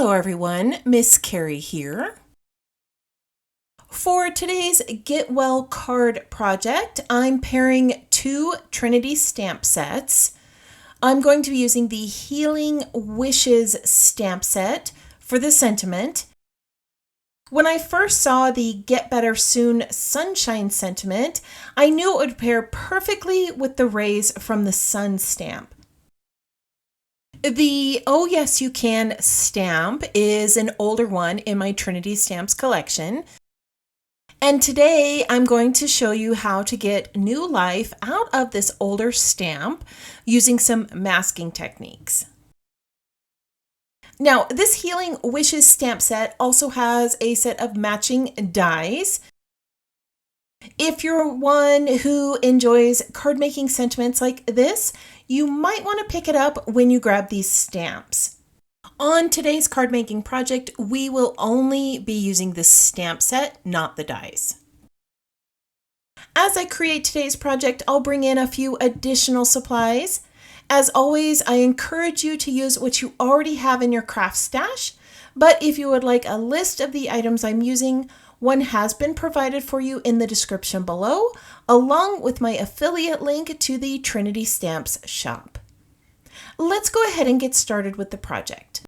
Hello everyone, Miss Carrie here. For today's Get Well card project, I'm pairing two Trinity stamp sets. I'm going to be using the Healing Wishes stamp set for the sentiment. When I first saw the Get Better Soon Sunshine sentiment, I knew it would pair perfectly with the rays from the sun stamp. The Oh Yes You Can stamp is an older one in my Trinity Stamps collection. And today I'm going to show you how to get new life out of this older stamp using some masking techniques. Now, this Healing Wishes stamp set also has a set of matching dies. If you're one who enjoys card making sentiments like this, you might want to pick it up when you grab these stamps. On today's card making project, we will only be using the stamp set, not the dies. As I create today's project, I'll bring in a few additional supplies. As always, I encourage you to use what you already have in your craft stash, but if you would like a list of the items I'm using, one has been provided for you in the description below, along with my affiliate link to the Trinity Stamps shop. Let's go ahead and get started with the project.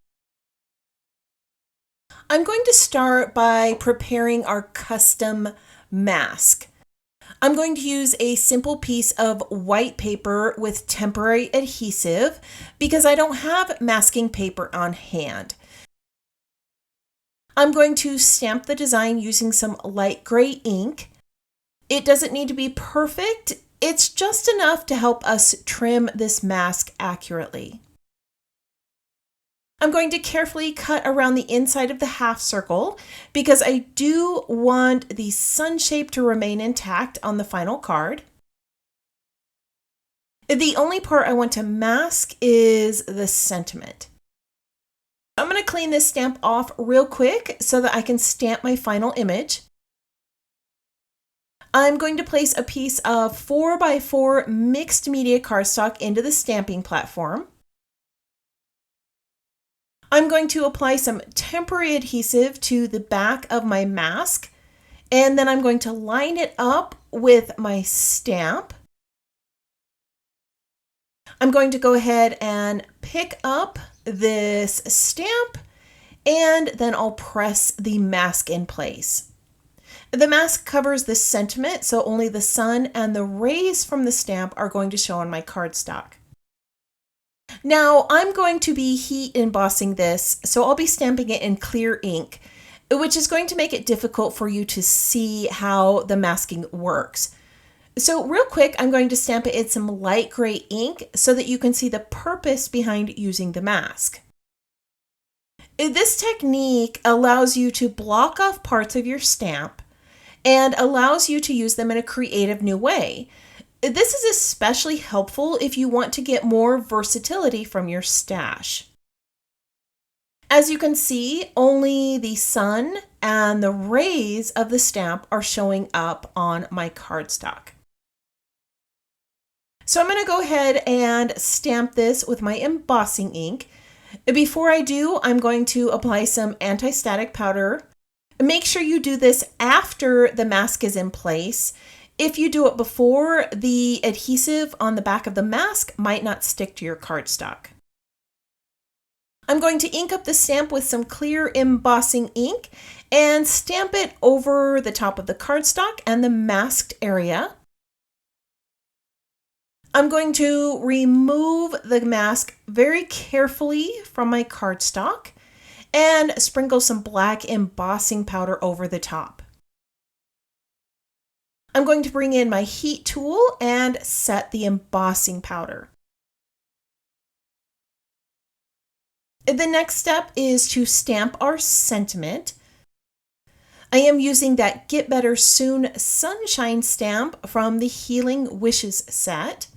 I'm going to start by preparing our custom mask. I'm going to use a simple piece of white paper with temporary adhesive because I don't have masking paper on hand. I'm going to stamp the design using some light gray ink. It doesn't need to be perfect. It's just enough to help us trim this mask accurately. I'm going to carefully cut around the inside of the half circle because I do want the sun shape to remain intact on the final card. The only part I want to mask is the sentiment. I'm going to clean this stamp off real quick so that I can stamp my final image. I'm going to place a piece of 4x4 mixed media cardstock into the stamping platform. I'm going to apply some temporary adhesive to the back of my mask, and then I'm going to line it up with my stamp. I'm going to go ahead and pick up this stamp, and then I'll press the mask in place. The mask covers the sentiment, so only the sun and the rays from the stamp are going to show on my cardstock. Now, I'm going to be heat embossing this, so I'll be stamping it in clear ink, which is going to make it difficult for you to see how the masking works. So real quick, I'm going to stamp it in some light gray ink so that you can see the purpose behind using the mask. This technique allows you to block off parts of your stamp and allows you to use them in a creative new way. This is especially helpful if you want to get more versatility from your stash. As you can see, only the sun and the rays of the stamp are showing up on my cardstock. So I'm going to go ahead and stamp this with my embossing ink. Before I do, I'm going to apply some anti-static powder. Make sure you do this after the mask is in place. If you do it before, the adhesive on the back of the mask might not stick to your cardstock. I'm going to ink up the stamp with some clear embossing ink and stamp it over the top of the cardstock and the masked area. I'm going to remove the mask very carefully from my cardstock and sprinkle some black embossing powder over the top. I'm going to bring in my heat tool and set the embossing powder. The next step is to stamp our sentiment. I am using that Get Better Soon Sunshine stamp from the Healing Wishes set.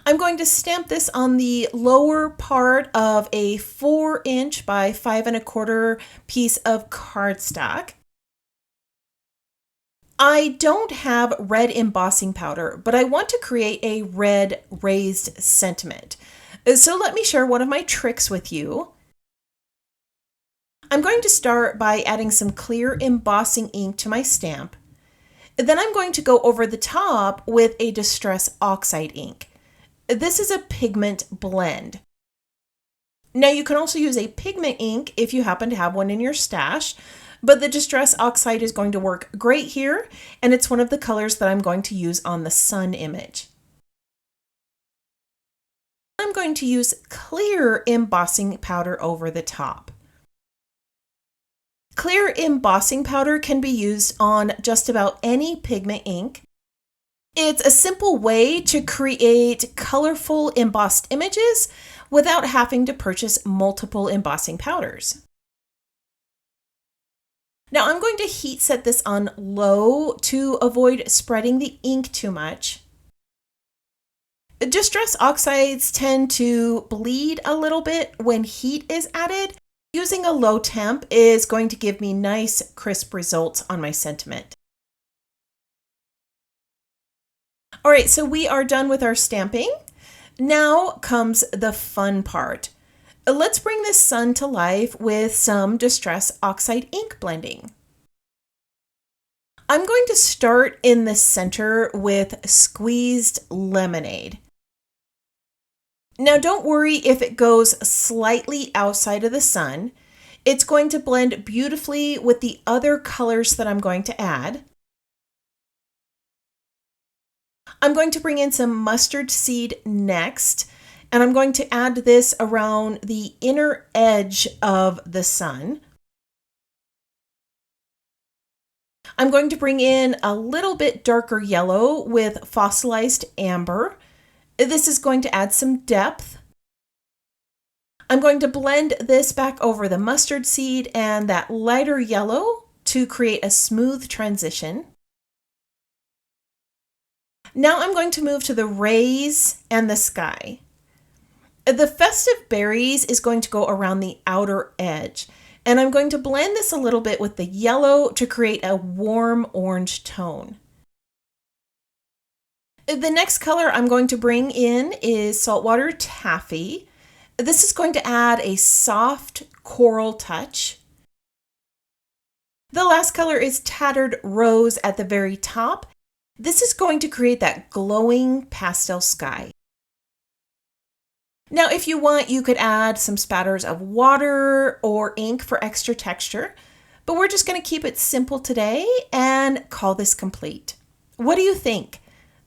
I'm going to stamp this on the lower part of a 4" by 5 1/4 piece of cardstock. I don't have red embossing powder, but I want to create a red raised sentiment. So let me share one of my tricks with you. I'm going to start by adding some clear embossing ink to my stamp. Then I'm going to go over the top with a Distress Oxide ink. This is a pigment blend. Now you can also use a pigment ink if you happen to have one in your stash, but the Distress Oxide is going to work great here, and it's one of the colors that I'm going to use on the sun image. I'm going to use clear embossing powder over the top. Clear embossing powder can be used on just about any pigment ink. It's a simple way to create colorful embossed images without having to purchase multiple embossing powders. Now I'm going to heat set this on low to avoid spreading the ink too much. Distress oxides tend to bleed a little bit when heat is added. Using a low temp is going to give me nice, crisp results on my sentiment. All right, so we are done with our stamping. Now comes the fun part. Let's bring this sun to life with some Distress Oxide ink blending. I'm going to start in the center with squeezed lemonade. Now don't worry if it goes slightly outside of the sun. It's going to blend beautifully with the other colors that I'm going to add. I'm going to bring in some mustard seed next, and I'm going to add this around the inner edge of the sun. I'm going to bring in a little bit darker yellow with fossilized amber. This is going to add some depth. I'm going to blend this back over the mustard seed and that lighter yellow to create a smooth transition. Now I'm going to move to the rays and the sky. The festive berries is going to go around the outer edge, and I'm going to blend this a little bit with the yellow to create a warm orange tone. The next color I'm going to bring in is Saltwater Taffy. This is going to add a soft coral touch. The last color is Tattered Rose at the very top. This is going to create that glowing pastel sky. Now, if you want, you could add some spatters of water or ink for extra texture, but we're just going to keep it simple today and call this complete. What do you think?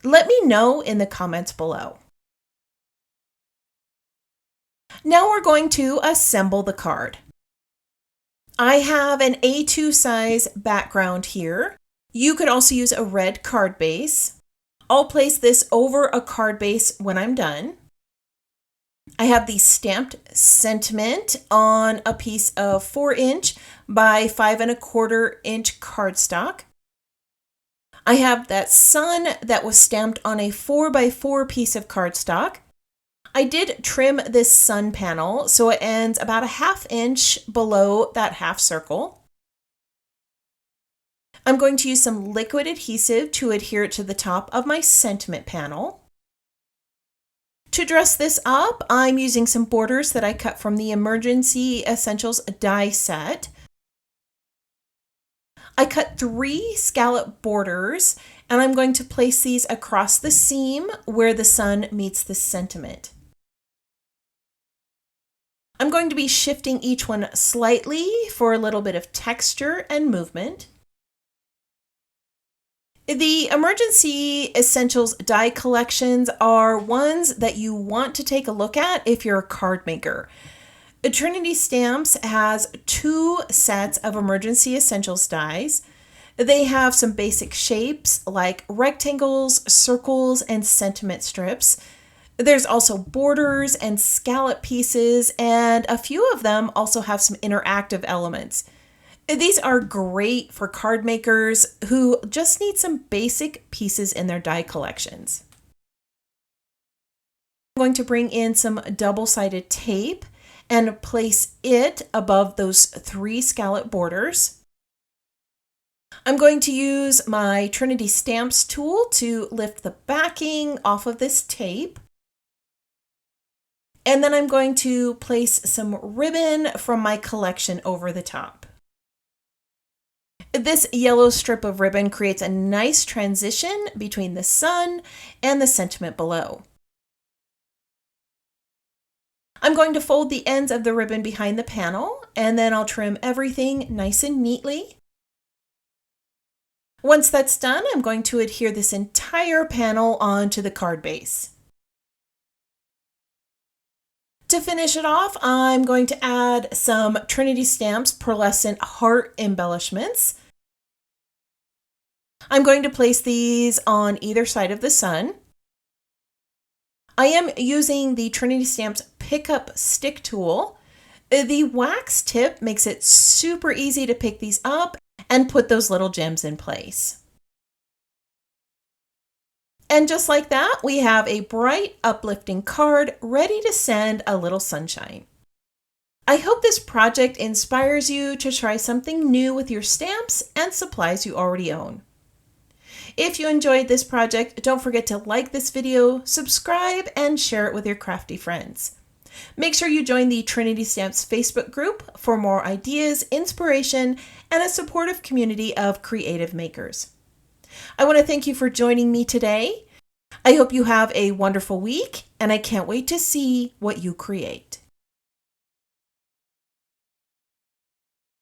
Let me know in the comments below. Now we're going to assemble the card. I have an A2 size background here. You could also use a red card base. I'll place this over a card base when I'm done. I have the stamped sentiment on a piece of 4" by 5 1/4" cardstock. I have that sun that was stamped on a 4 by 4 piece of cardstock. I did trim this sun panel so it ends about a 1/2 inch below that half circle. I'm going to use some liquid adhesive to adhere it to the top of my sentiment panel. To dress this up, I'm using some borders that I cut from the Emergency Essentials die set. I cut 3 scallop borders, and I'm going to place these across the seam where the sun meets the sentiment. I'm going to be shifting each one slightly for a little bit of texture and movement. The Emergency Essentials die collections are ones that you want to take a look at if you're a card maker. Trinity Stamps has 2 sets of Emergency Essentials dies. They have some basic shapes like rectangles, circles, and sentiment strips. There's also borders and scallop pieces, and a few of them also have some interactive elements. These are great for card makers who just need some basic pieces in their die collections. I'm going to bring in some double-sided tape and place it above those 3 scallop borders. I'm going to use my Trinity Stamps tool to lift the backing off of this tape. And then I'm going to place some ribbon from my collection over the top. This yellow strip of ribbon creates a nice transition between the sun and the sentiment below. I'm going to fold the ends of the ribbon behind the panel, and then I'll trim everything nice and neatly. Once that's done, I'm going to adhere this entire panel onto the card base. To finish it off, I'm going to add some Trinity Stamps pearlescent heart embellishments. I'm going to place these on either side of the sun. I am using the Trinity Stamps Pickup Stick tool. The wax tip makes it super easy to pick these up and put those little gems in place. And just like that, we have a bright, uplifting card ready to send a little sunshine. I hope this project inspires you to try something new with your stamps and supplies you already own. If you enjoyed this project, don't forget to like this video, subscribe, and share it with your crafty friends. Make sure you join the Trinity Stamps Facebook group for more ideas, inspiration, and a supportive community of creative makers. I want to thank you for joining me today. I hope you have a wonderful week, and I can't wait to see what you create.